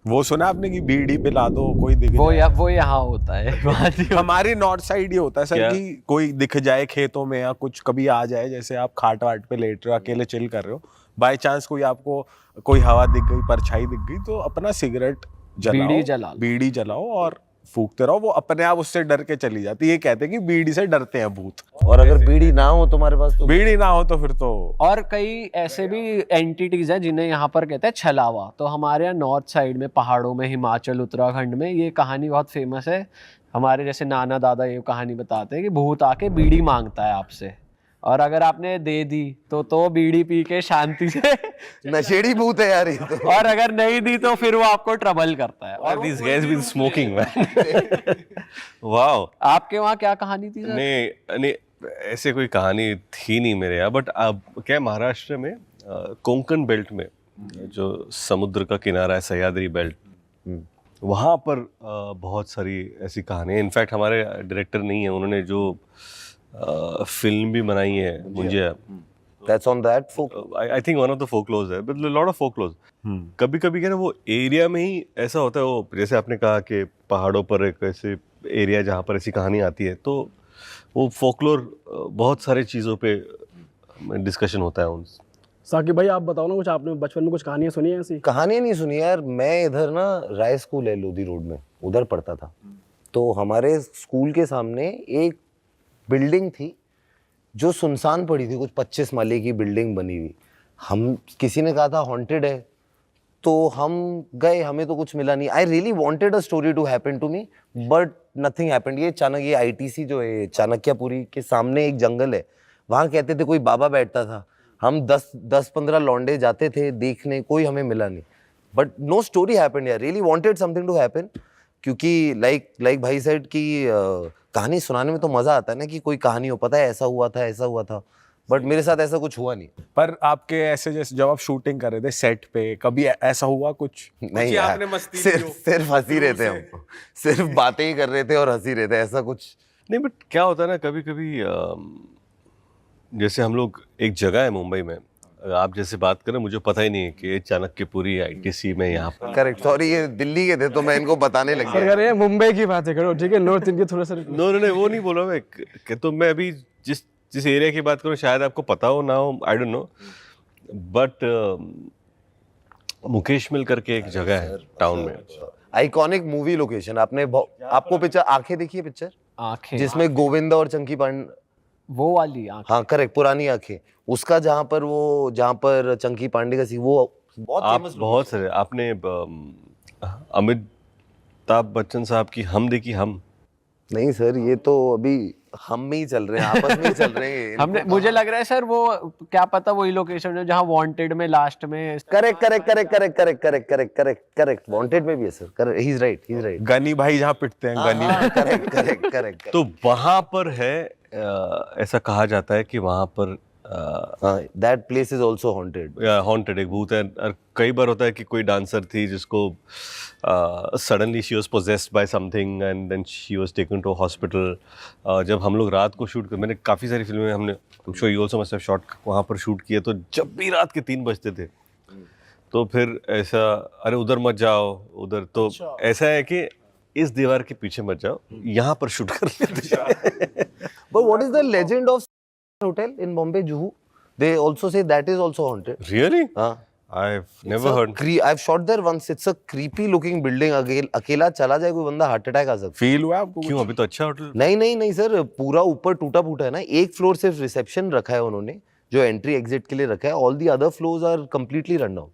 वो सुना आपने कि बीड़ी पिला दो कोई दिख वो यहाँ होता है हमारी नॉर्थ साइड ये होता है सर क्या? कि कोई दिख जाए खेतों में या कुछ कभी आ जाए, जैसे आप खाट वाट पे लेट रहे हो अकेले चिल कर रहे हो, बाय चांस कोई आपको कोई हवा दिख गई, परछाई दिख गई, तो अपना सिगरेट जलाओ, बीड़ी जलाओ और फूकते रहो, वो अपने आप उससे डर के चली जाती है। ये कहते हैं कि बीड़ी से डरते हैं भूत। और अगर बीड़ी ना हो तुम्हारे पास तो बीड़ी ना हो तो फिर तो और कई ऐसे भी एंटिटीज हैं जिन्हें यहाँ पर कहते हैं छलावा। तो हमारे यहाँ नॉर्थ साइड में पहाड़ों में, हिमाचल उत्तराखंड में ये कहानी बहुत फेमस है। हमारे जैसे नाना दादा ये कहानी बताते हैं कि भूत आके बीड़ी मांगता है आपसे, और अगर आपने दे दी तो बीड़ी पी के शांति से नशेड़ी भूत है यार ये तो। और अगर नहीं दी तो फिर वो आपको ट्रबल करता है। और these guys been smoking man wow आपके वहाँ क्या कहानी थी सर? नहीं ऐसे कोई कहानी थी नहीं मेरे यहाँ, बट अब क्या महाराष्ट्र में कोंकण बेल्ट में जो समुद्र का किनारा है, सह्याद्री बेल्ट, वहाँ पर बहुत सारी ऐसी कहानी। इनफैक्ट हमारे डायरेक्टर नहीं है, उन्होंने जो फिल्म भी बनाई है मुझे, That's on that folk. I think one of the folklores है, बट लॉट ऑफ फोकलोज। कभी कभी क्या ना वो एरिया में ही ऐसा होता है, वो जैसे आपने कहा कि पहाड़ों पर एक ऐसे एरिया जहाँ पर ऐसी कहानी आती है, तो वो फोकलोर बहुत सारी चीज़ों पे डिस्कशन होता है उनसे। साकिब भाई आप बताओ ना कुछ, आपने बचपन में कुछ कहानियां सुनी हैं ऐसी? कहानियां नहीं सुनी यार, मैं इधर ना राय स्कूल है लोधी रोड में, उधर पढ़ता था। तो हमारे स्कूल के सामने एक बिल्डिंग थी जो सुनसान पड़ी थी, कुछ 25 माले की बिल्डिंग बनी हुई। हम किसी ने कहा था हॉन्टेड है, तो हम गए, हमें तो कुछ मिला नहीं। I really wanted a story to happen to me but nothing happened. ये ये ITC जो है चाणक्यपुरी के सामने एक जंगल है, वहाँ कहते थे कोई बाबा बैठता था। हम 10-15 लौंडे जाते थे देखने, कोई हमें मिला नहीं। बट नो स्टोरी हैपेंड यार, really wanted something to happen, क्योंकि लाइक भाई सेड कि कहानी सुनाने में तो मजा आता है ना, कि कोई कहानी हो, पता है ऐसा हुआ था, बट मेरे साथ ऐसा कुछ हुआ नहीं। पर आपके ऐसे जैसे जब आप शूटिंग कर रहे थे सेट पे, कभी ऐसा हुआ कुछ? नहीं यार, सिर्फ हंसी रहे थे हम, सिर्फ बातें ही कर रहे थे और हंसी रहे थे, ऐसा कुछ नहीं। बट क्या होता है ना, कभी कभी जैसे हम लोग एक जगह है मुंबई में, आप जैसे बात करें, मुझे पता ही नहीं है कि चाणक्यपुरी ITC में यहाँ पर। करेक्ट, सॉरी ये दिल्ली के थे तो मैं इनको बताने लग गया। अगर ये मुंबई की बातें करो, ठीक है, नॉर्थ इंडिया थोड़ा सा नो वो नहीं बोला मैं कि, तो मैं अभी जिस एरिया की बात करूँ शायद आपको पता हो ना हो, I don't know, but Mukesh mill करके एक जगह है टाउन में, आइकॉनिक मूवी लोकेशन। आपको पिक्चर आंखें देखी है, पिक्चर आंखें जिसमें गोविंदा और चंकी पांडे, वो वाली आंखें? हाँ करेक्ट, पुरानी आंखें, उसका जहाँ पर चंकी पांडे का सी, वो बहुत फेमस। बहुत सारे आपने अमिताभ बच्चन साहब की हम देखी? हम नहीं सर, ये तो अभी हम में ही चल रहे हैं, आपस में ही चल रहे हैं। हमने, मुझे लग रहा है सर वो क्या पता वही लोकेशन है जहाँ वांटेड में लास्ट में। करेक्ट वांटेड में भी है sir, correct, he is right. Ghani भाई जहाँ पिटते हैं, गनी। करेक्ट। तो वहां पर है, ऐसा कहा जाता है कि वहां पर that place is also haunted, एक भूत है। और कई बार होता है कि कोई डांसर थी जिसको suddenly she was possessed by something and then she was taken to hospital. जब हम लोग रात को शूट कर, मैंने काफ़ी सारी फिल्में, हमने I am sure you also must have shot वहाँ पर शूट किए, तो जब भी रात के 3 बजते थे तो फिर ऐसा, अरे उधर मत जाओ, उधर तो ऐसा है कि इस दीवार के पीछे मत जाओ, यहाँ पर शूट कर लेते। But what is the legend of hotel in Bombay, Juhu? They also say that is also haunted. Really? हाँ. I've never heard. I've shot there once. It's a creepy looking building. अकेला चला जाए कोई बंदा, heart attack आ सकता है। Feel हुआ आपको? क्यों, अभी तो अच्छा होटल? नहीं सर, पूरा ऊपर टूटा फूटा है ना। एक फ्लोर सिर्फ रिसेप्शन रखा है उन्होंने, जो एंट्री एग्जिट के लिए रखा है। All the other floors are completely run down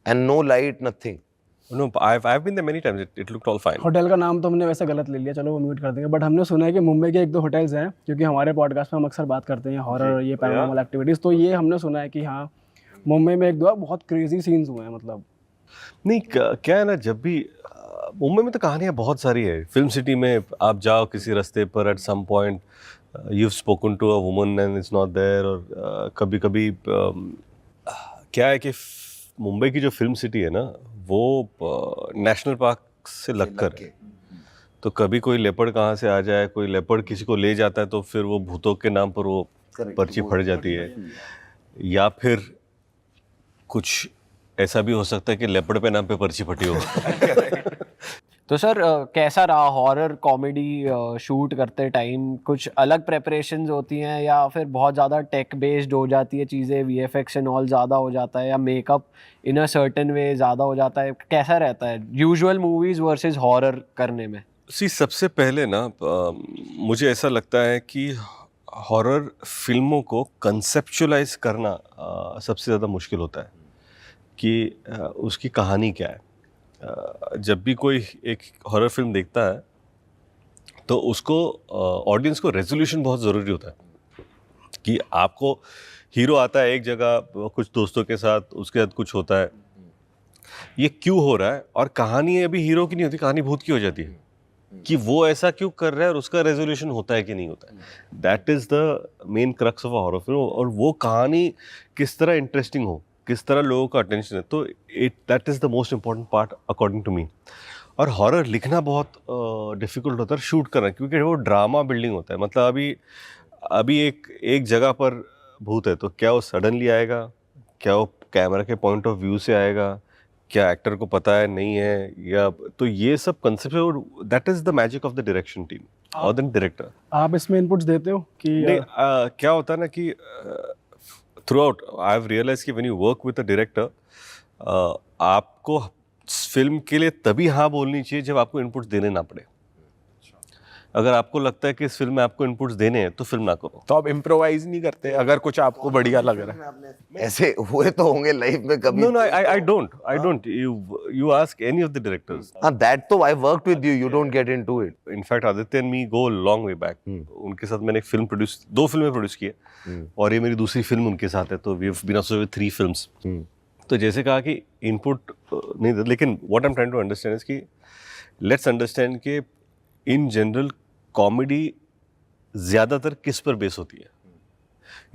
and no light, nothing. No, I've been there many times. It looked all fine. Hotel का नाम तो हमने वैसे गलत ले लिया, चलो वो म्यूट कर देंगे। बट हमने सुना है कि मुंबई के 1-2 होटल्स हैं, क्योंकि हमारे पॉडकास्ट में हम अक्सर बात करते हैं हॉरर, ये पैरानॉर्मल एक्टिविटीज़, तो ये हमने सुना है कि हाँ मुंबई में 1-2 बहुत क्रेजी सीन्स हुए हैं। मतलब नहीं, क्या है ना, जब भी मुंबई में तो कहानियाँ बहुत सारी है। फिल्म सिटी में आप जाओ किसी रास्ते पर, at some point you have spoken to a woman and it's not there. और कभी कभी क्या है कि मुंबई की जो फिल्म सिटी है ना, वो नेशनल पार्क से लगकर, तो कभी कोई लेपर्ड कहाँ से आ जाए, कोई लेपर्ड किसी को ले जाता है, तो फिर वो भूतों के नाम पर वो पर्ची फट जाती है। या फिर कुछ ऐसा भी हो सकता है कि लेपर्ड पे नाम पे पर्ची फटी हो। तो सर कैसा रहा हॉरर कॉमेडी शूट करते टाइम? कुछ अलग प्रेपरेशंस होती हैं या फिर बहुत ज़्यादा टेक बेस्ड हो जाती है चीज़ें, वीएफएक्स एंड ऑल ज़्यादा हो जाता है, या makeup in a certain way ज़्यादा हो जाता है? कैसा रहता है यूजुअल मूवीज़ वर्सेस हॉरर करने में? सबसे पहले ना मुझे ऐसा लगता है कि हॉरर फिल्मों को कंसेप्चुअलाइज करना सबसे ज़्यादा मुश्किल होता है कि उसकी कहानी क्या है। जब भी कोई एक हॉरर फिल्म देखता है तो उसको ऑडियंस को रेजोल्यूशन बहुत ज़रूरी होता है कि आपको हीरो आता है एक जगह कुछ दोस्तों के साथ, उसके बाद कुछ होता है, ये क्यों हो रहा है, और कहानी अभी हीरो की नहीं होती, कहानी भूत की हो जाती है कि वो ऐसा क्यों कर रहा है और उसका रेजोल्यूशन होता है कि नहीं होता है। That is the main crux of a horror film. और वो कहानी किस तरह इंटरेस्टिंग हो, किस तरह लोगों का अटेंशन है, तो that is the most important part according to me. और हॉरर लिखना बहुत डिफ़िकल्ट होता है, शूट करना, क्योंकि वो ड्रामा बिल्डिंग होता है। मतलब अभी एक जगह पर भूत है तो क्या वो सडनली आएगा, क्या वो कैमरा के पॉइंट ऑफ व्यू से आएगा, क्या एक्टर को पता है नहीं है, या तो ये सब concept, that is the magic of the direction team और द डायरेक्टर। आप इसमें इनपुट्स देते हो कि नहीं, क्या होता है ना कि throughout I have realise कि when you work with a director, आपको फिल्म के लिए तभी हाँ बोलनी चाहिए जब आपको इनपुट्स देने ना पड़े। अगर आपको लगता है कि इस फिल्म में आपको इनपुट्स देने हैं तो फिल्म ना करो। तो आप इम्प्रोवाइज नहीं करते अगर कुछ आपको बढ़िया लग रहा है? ऐसे हुए तो होंगे लाइफ में कभी? No, I don't. You ask any of the directors. हाँ, that तो I worked with you. You don't get into it. In fact, Aditya and me go a long way back. उनके साथ मैंने एक फिल्म दो फिल्में प्रोड्यूस की है, और ये मेरी दूसरी फिल्म उनके साथ है, तो we have been associated with 3 films. तो जैसे कहा कि इनपुट नहीं दे, लेकिन what I'm trying to understand is कि let's understand कि in general कॉमेडी ज़्यादातर किस पर बेस होती है?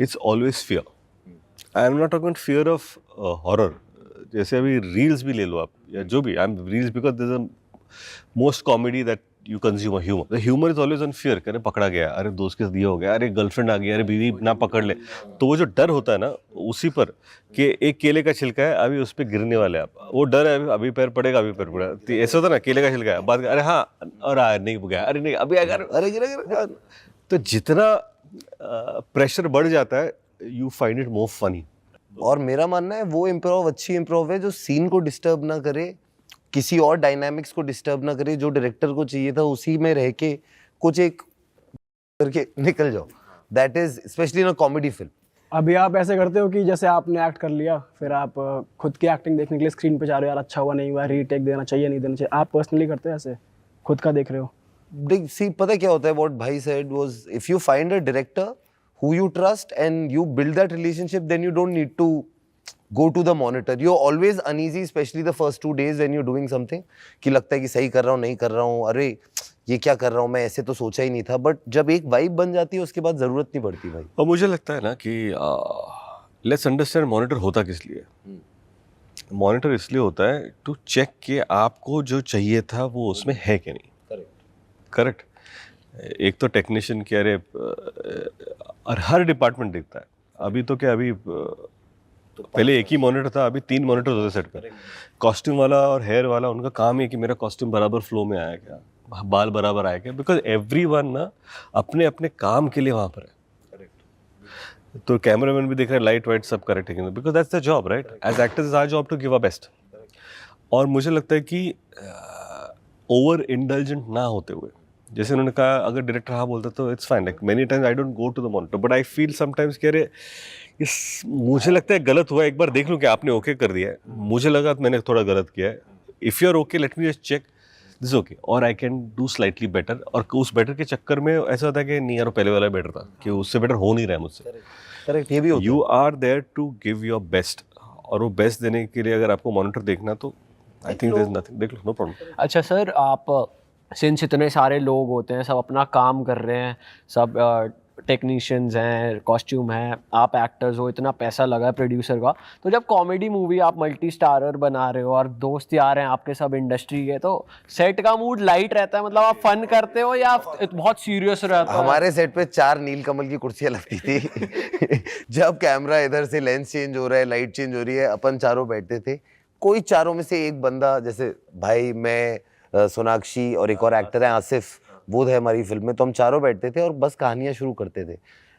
It's always fear. I am not talking fear of horror. जैसे अभी रील्स भी ले लो आप, या जो भी, I am reels because this a most comedy that you consume humour. The humour is always on fear. अरे पकड़ा गया, अरे दोस्त के साथ ये हो गया, अरे गर्लफ्रेंड आ गई, अरे बीवी ना पकड़ ले। तो वो जो डर होता है ना उसी पर, कि एक केले का छिलका है, अभी उस पर गिरने वाले आप, वो डर है, अभी पैर पड़ेगा, अभी पैर पड़ेगा। तो ऐसा होता ना, केले का छिलका है, बाद अरे हाँ, और नहीं गया, अरे नहीं अभी अगर, अरे गिरा। तो जितना प्रेशर बढ़ जाता है, you find it more funny. और मेरा मानना है वो इम्प्रोव अच्छी इम्प्रोव है जो सीन को डिस्टर्ब ना करे, किसी और डायनामिक्स को डिस्टर्ब ना करे। जो डायरेक्टर को चाहिए था उसी में रह के कुछ एक करके निकल जाओ। That is specially in a comedy film. अभी आप ऐसे करते हो कि जैसे आपने एक्ट कर लिया, फिर आप खुद की एक्टिंग देखने के लिए स्क्रीन पे जा रहे हो, यार अच्छा हुआ नहीं हुआ, रीटेक देना चाहिए नहीं देना चाहिए, आप पर्सनली करते हो ऐसे, खुद का देख रहे हो? सी पता क्या होता है, व्हाट भाई said was, if you find a director who you trust and you build that relationship, then you don't need to go to the monitor. You're always uneasy, especially the first 2 days when you're doing something, कि लगता है कि सही कर रहा हूँ नहीं कर रहा हूँ, अरे ये क्या कर रहा हूँ मैं, ऐसे तो सोचा ही नहीं था। बट जब एक वाइब बन जाती है उसके बाद ज़रूरत नहीं पड़ती भाई। और मुझे लगता है ना कि लेट्स अंडरस्टैंड मॉनिटर होता किस लिए। मॉनिटर इसलिए होता है टू चेक कि आपको जो चाहिए था वो उसमें है कि नहीं। करेक्ट। एक तो टेक्नीशियन के, अरे और हर डिपार्टमेंट देखता है। अभी तो क्या, अभी पहले एक ही मॉनिटर था, अभी 3 मॉनिटर होते सेट कर। कॉस्ट्यूम वाला और हेयर वाला, उनका काम है कि मेरा कॉस्ट्यूम बराबर फ्लो में आया क्या, बाल बराबर आया क्या, बिकॉज एवरीवन ना अपने अपने काम के लिए वहाँ पर है। तो कैमरामैन भी देख रहे हैं, लाइट वाइट सब करेक्ट है, because that's the job, right? As actors is our job to give a best. और मुझे लगता है कि ओवर इंडल्जेंट ना होते हुए, जैसे उन्होंने कहा अगर डायरेक्टर हाँ बोलता तो it's fine, like many times I don't go to the monitor, but I feel sometimes कि अरे मुझे लगता है गलत हुआ, एक बार देख लूँ कि आपने ओके कर दिया है, मुझे लगा तो मैंने थोड़ा गलत किया है, if you are okay let me just check this okay, और I can do slightly better. और उस बेटर के चक्कर में ऐसा होता है कि नहीं यार पहले वाला बेटर था, कि उससे बेटर हो नहीं रहा है मुझसे। करेक्ट, ये भी होता है। You are there to give your best, और वो बेस्ट देने के लिए अगर आपको मॉनिटर देखना तो I think there is nothing, देख लो, नो प्रॉब्लम। अच्छा सर, आप सिंस इतने सारे लोग होते हैं, सब अपना काम कर रहे हैं, सब टेक्नीशियंस हैं, कॉस्ट्यूम है, आप एक्टर्स हो, इतना पैसा लगा है प्रोड्यूसर का, तो जब कॉमेडी मूवी आप मल्टी स्टारर बना रहे हो और दोस्त यार हैं आपके सब इंडस्ट्री के, तो सेट का मूड लाइट रहता है, मतलब आप फन करते हो या बहुत सीरियस रहता है? हमारे सेट पे 4 नीलकमल की कुर्सियां लगती थी जब कैमरा इधर से लेंस चेंज हो रहा है, लाइट चेंज हो रही है, अपन चारों बैठते थे। कोई चारों में से एक बंदा, जैसे भाई, मैं, सोनाक्षी और एक और एक्टर है आसिफ, वो है हमारी फिल्म में, तो हम चारों बैठते थे और बस कहानियां शुरू करते थे।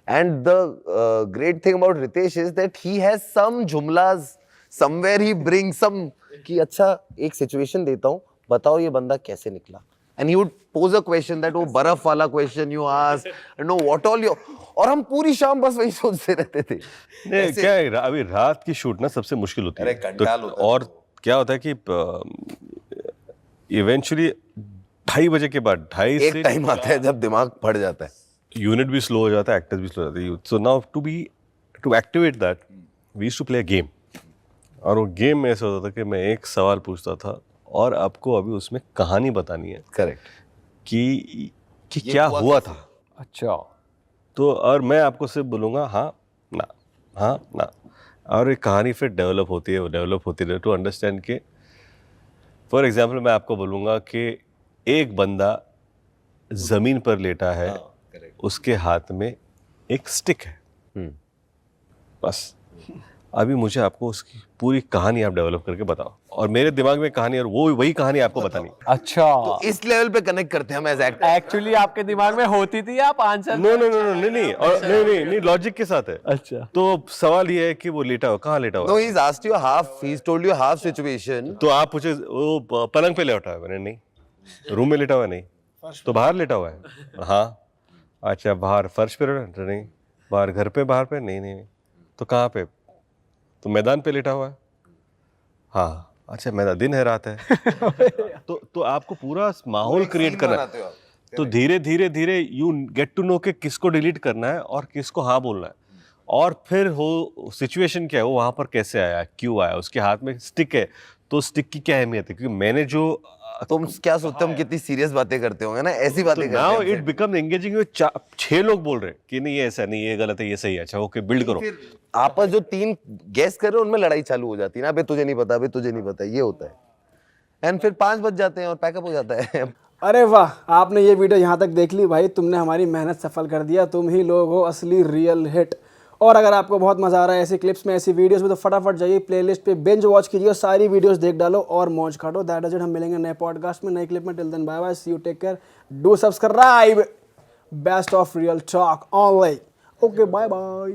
And the great thing about Ritesh is that he has some जुमलाज समवेयर, ही ब्रिंग सम, कि अच्छा एक सिचुएशन देता हूँ, बताओ ये बंदा कैसे निकला, and he would pose a question, that वो बर्फ वाला question you ask, know what all your, और हम पूरी शाम बस वही सोचते रहते थे। नहीं, क्या है, अभी रात की शूट ना सबसे मुश्किल होती है, तो और क्या होता है कि इवेंचुअली 2:30 बजे के बाद 2:30 एक से टाइम आता है जब दिमाग फट जाता है, यूनिट भी स्लो हो जाता है, एक्टर्स भी स्लो हो जाते हैं। So now to activate that we used to play a game, और वो गेम में ऐसा होता था कि मैं एक सवाल पूछता था और आपको अभी उसमें कहानी बतानी है करेक्ट, कि क्या हुआ था। अच्छा, तो और मैं आपको सिर्फ बोलूँगा हाँ ना, और एक कहानी फिर डेवलप होती है, वो डेवलप होती है टू अंडरस्टैंड के, फॉर एग्जाम्पल मैं आपको बोलूँगा कि एक बंदा ज़मीन पर लेटा है, उसके हाथ में एक स्टिक है, बस अभी मुझे आपको उसकी पूरी कहानी आप डेवलप करके बताओ, और मेरे दिमाग में कहानी, और वो वही कहानी आपको बतानी। अच्छा, तो इस लेवल पे कनेक्ट करते हैं हम एज एक्टर। एक्चुअली आपके दिमाग में होती थी, आप आंसर नो, नहीं, और नहीं, लॉजिक के साथ है। अच्छा, तो सवाल ये है कि वो लेटा हुआ, कहाँ लेटा हुआ? No, he's asked you half, he's told you half situation. तो आप पूछे वो पलंग पे लेटा हुआ है? मैंने नहीं। रूम में लेटा हुआ है? नहीं। तो बाहर लेटा हुआ है? हाँ। अच्छा, बाहर फर्श पे लेटा? नहीं। बाहर घर पे, बाहर पे? नहीं। तो कहाँ पे? तो मैदान पे लेटा हुआ है? हाँ। अच्छा, मैदान, दिन है रात है? तो आपको पूरा माहौल क्रिएट करना है। तो धीरे यू गेट टू नो कि किसको डिलीट करना है और किसको हाँ बोलना है, और फिर हो सिचुएशन क्या है, वो वहाँ पर कैसे आया, क्यों आया, उसके हाथ में स्टिक है, तो स्टिक की क्या अहमियत है, क्योंकि मैंने जो तुम क्या सोचते हो हम कितनी सीरियस बातें करते होंगे ना, ऐसी बातें करते हैं। नाउ इट बिकम एंगेजिंग, 6 लोग बोल रहे हैं कि नहीं ये ऐसा नहीं, ये गलत है, ये सही है, अच्छा ओके बिल्ड करो। आपस जो 3 गेस कर रहे हो उनमें लड़ाई चालू हो जाती है ना, अबे तुझे नहीं पता, अबे तुझे नहीं पता, ये होता है। एंड फिर 5 बज जाते हैं और पैकअप हो जाता है। अरे वाह, आपने ये वीडियो यहाँ तक देख ली भाई, तुमने हमारी मेहनत सफल कर दिया, तुम ही लोग हो असली रियल हिट। और अगर आपको बहुत मजा आ रहा है ऐसी क्लिप्स में, ऐसी वीडियोस में, तो फटाफट जाइए प्लेलिस्ट पे, बिंज वॉच कीजिए, सारी वीडियोस देख डालो और मौज काटो। दैट इज इट, हम मिलेंगे नए पॉडकास्ट में, नए क्लिप में। Till then bye bye, see you, take care, do subscribe, best of Real Talk online. Okay, bye bye.